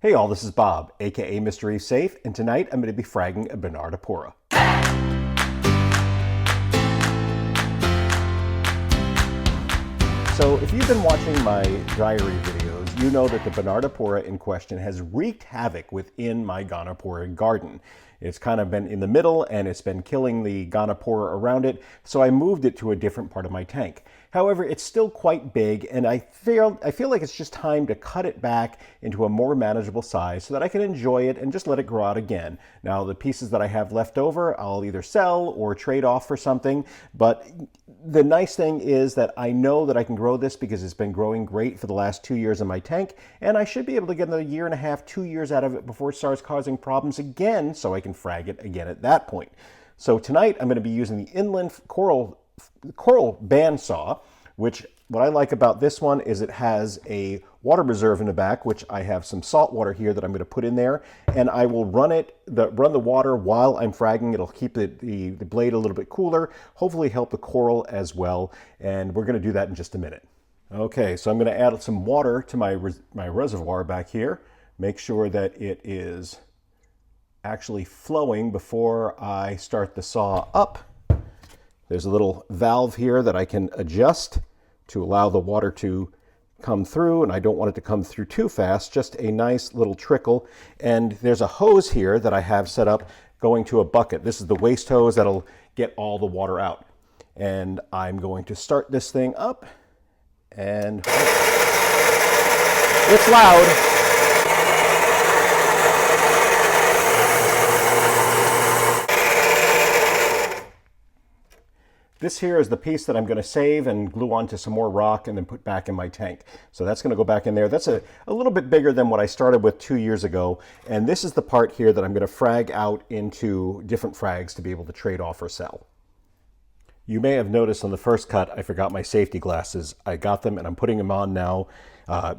Hey all, this is Bob, aka Mr. Reef Safe, and tonight I'm going to be fragging a Bernardapora. So if you've been watching my diary videos, you know that the Bernardapora in question has wreaked havoc within my Gonapora garden. It's kind of been in the middle and it's been killing the Gonapora around it, so I moved it to a different part of my tank. However, it's still quite big, and I feel like it's just time to cut it back into a more manageable size so that I can enjoy it and just let it grow out again. Now, the pieces that I have left over, I'll either sell or trade off for something, but the nice thing is that I know that I can grow this because it's been growing great for the last 2 years in my tank, and I should be able to get another 1.5 to 2 years out of it before it starts causing problems again, so I can frag it again at that point. So tonight I'm going to be using the inland coral bandsaw, which what I like about this one is it has a water reserve in the back, which I have some salt water here that I'm going to put in there, and I will run the water while I'm fragging. It'll keep the blade a little bit cooler, hopefully help the coral as well, and we're going to do that in just a minute. Okay, so I'm going to add some water to my reservoir back here. Make sure that it is actually flowing before I start the saw up. There's a little valve here that I can adjust to allow the water to come through, and I don't want it to come through too fast, just a nice little trickle. And there's a hose here that I have set up going to a bucket. This is the waste hose that'll get all the water out. And I'm going to start this thing up, and it's loud. This here is the piece that I'm going to save and glue onto some more rock and then put back in my tank. So that's going to go back in there. That's a little bit bigger than what I started with 2 years ago. And this is the part here that I'm going to frag out into different frags to be able to trade off or sell. You may have noticed on the first cut, I forgot my safety glasses. I got them and I'm putting them on now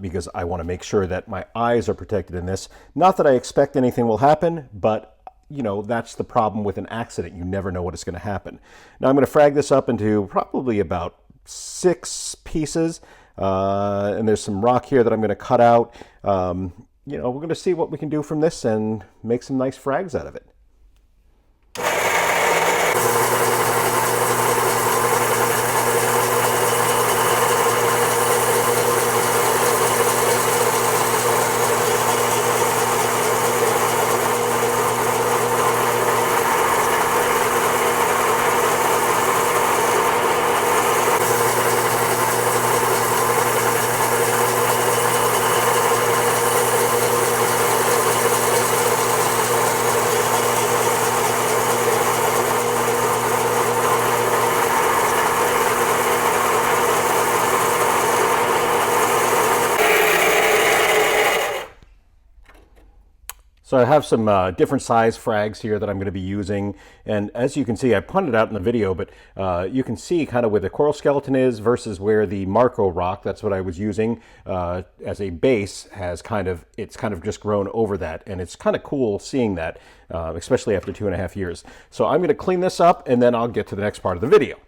because I want to make sure that my eyes are protected in this. Not that I expect anything will happen, but you know, that's the problem with an accident. You never know what is going to happen. Now I'm going to frag this up into probably about 6 pieces. And there's some rock here that I'm going to cut out. You know, we're going to see what we can do from this and make some nice frags out of it. So I have some different size frags here that I'm going to be using, and as you can see, I pointed out in the video, but you can see kind of where the coral skeleton is versus where the Marco rock, that's what I was using as a base, it's kind of just grown over that, and it's kind of cool seeing that, especially after 2.5 years. So I'm going to clean this up, and then I'll get to the next part of the video.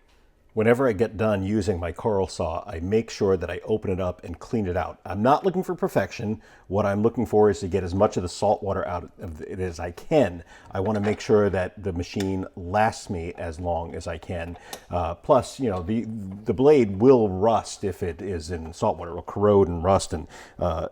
Whenever I get done using my coral saw, I make sure that I open it up and clean it out. I'm not looking for perfection. What I'm looking for is to get as much of the salt water out of it as I can. I want to make sure that the machine lasts me as long as I can. Plus, you know, the blade will rust if it is in salt water. It will corrode and rust, and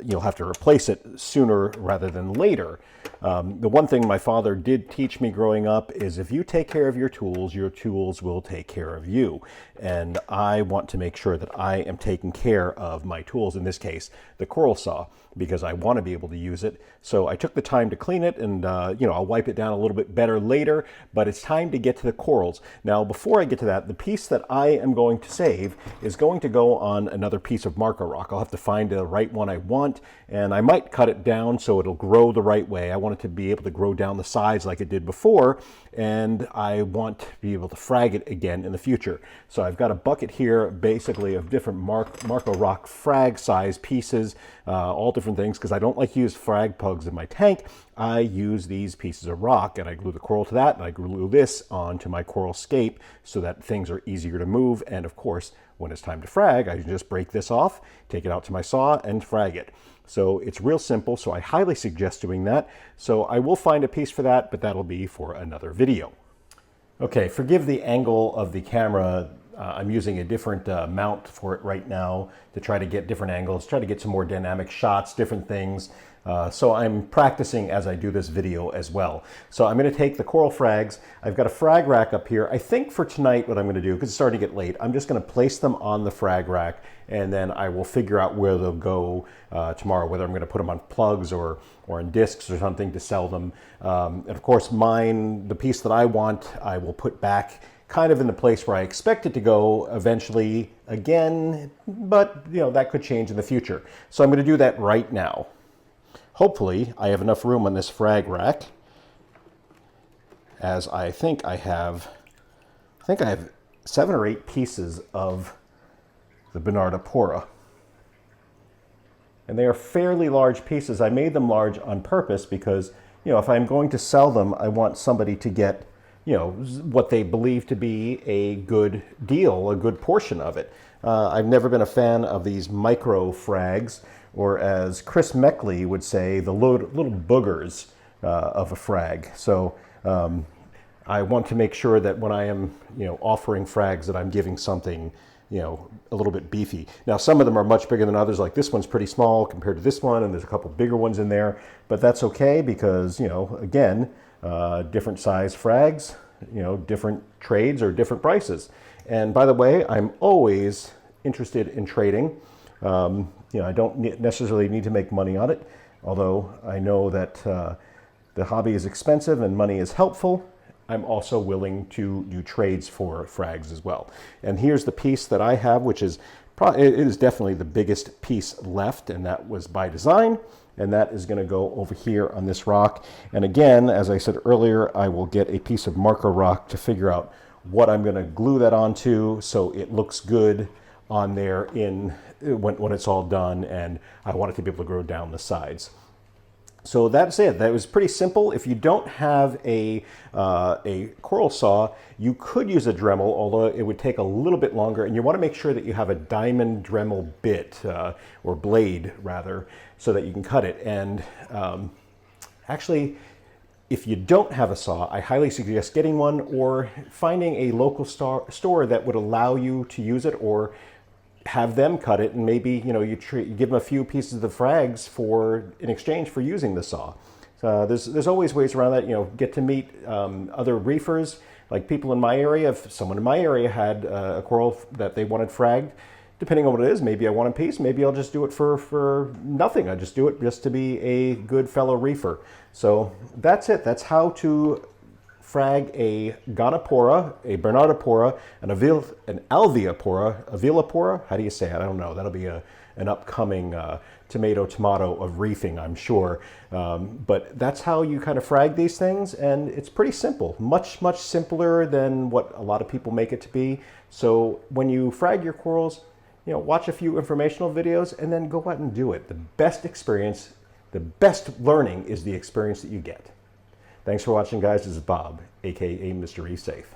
you'll have to replace it sooner rather than later. The one thing my father did teach me growing up is if you take care of your tools will take care of you. And I want to make sure that I am taking care of my tools, in this case, the coral saw, because I want to be able to use it. So I took the time to clean it, and you know, I'll wipe it down a little bit better later, but it's time to get to the corals. Now, before I get to that, the piece that I am going to save is going to go on another piece of Marco rock. I'll have to find the right one I want, and I might cut it down so it'll grow the right way. I want it to be able to grow down the sides like it did before, and I want to be able to frag it again in the future. So I've got a bucket here basically of different Marco rock frag size pieces, all different things, because I don't like to use frag pugs in my tank. I use these pieces of rock, and I glue the coral to that, and I glue this onto my coral scape so that things are easier to move, and of course when it's time to frag, I can just break this off, take it out to my saw, and frag it. So it's real simple, so I highly suggest doing that. So I will find a piece for that, but that'll be for another video. Okay, forgive the angle of the camera. I'm using a different mount for it right now to try to get different angles, try to get some more dynamic shots, different things. So I'm practicing as I do this video as well. So I'm going to take the coral frags. I've got a frag rack up here. I think for tonight what I'm going to do, because it's starting to get late, I'm just going to place them on the frag rack, and then I will figure out where they'll go tomorrow, whether I'm going to put them on plugs or on discs or something to sell them. And of course mine, the piece that I want, I will put back kind of in the place where I expect it to go eventually again, but you know, that could change in the future. So I'm going to do that right now. Hopefully I have enough room on this frag rack, as I think I have 7 or 8 pieces of the Bernardapora. And they are fairly large pieces. I made them large on purpose because, you know, if I'm going to sell them, I want somebody to get, you know, what they believe to be a good deal, a good portion of it. I've never been a fan of these micro frags, or as Chris Meckley would say, the little boogers of a frag. So I want to make sure that when I am, you know, offering frags, that I'm giving something, you know, a little bit beefy. Now, some of them are much bigger than others. Like this one's pretty small compared to this one, and there's a couple bigger ones in there, but that's okay because, you know, again, different size frags, you know, different trades or different prices. And by the way, I'm always interested in trading. You know, I don't necessarily need to make money on it, although I know that the hobby is expensive and money is helpful. I'm also willing to do trades for frags as well. And here's the piece that I have, which is it is definitely the biggest piece left, and that was by design. And that is going to go over here on this rock. And again, as I said earlier, I will get a piece of marker rock to figure out what I'm going to glue that onto so it looks good on there when it's all done, and I want it to be able to grow down the sides. So that's it. That was pretty simple. If you don't have a coral saw, you could use a Dremel, although it would take a little bit longer, and you want to make sure that you have a diamond Dremel bit, or blade rather, so that you can cut it. And actually, if you don't have a saw, I highly suggest getting one or finding a local store that would allow you to use it, or have them cut it, and maybe, you know, you give them a few pieces of the frags in exchange for using the saw. There's always ways around that. You know, get to meet other reefers, like people in my area. If someone in my area had a coral that they wanted fragged, depending on what it is, maybe I want a piece, maybe I'll just do it for nothing. I just do it just to be a good fellow reefer. So that's it. That's how to frag a Gonapora, a Bernardapora, an Alveopora, how do you say it? I don't know. That'll be an upcoming tomato of reefing, I'm sure. But that's how you kind of frag these things, and it's pretty simple. Much, much simpler than what a lot of people make it to be. So when you frag your corals, you know, watch a few informational videos and then go out and do it. The best experience, the best learning is the experience that you get. Thanks for watching, guys. This is Bob, aka Mr. Reef Safe.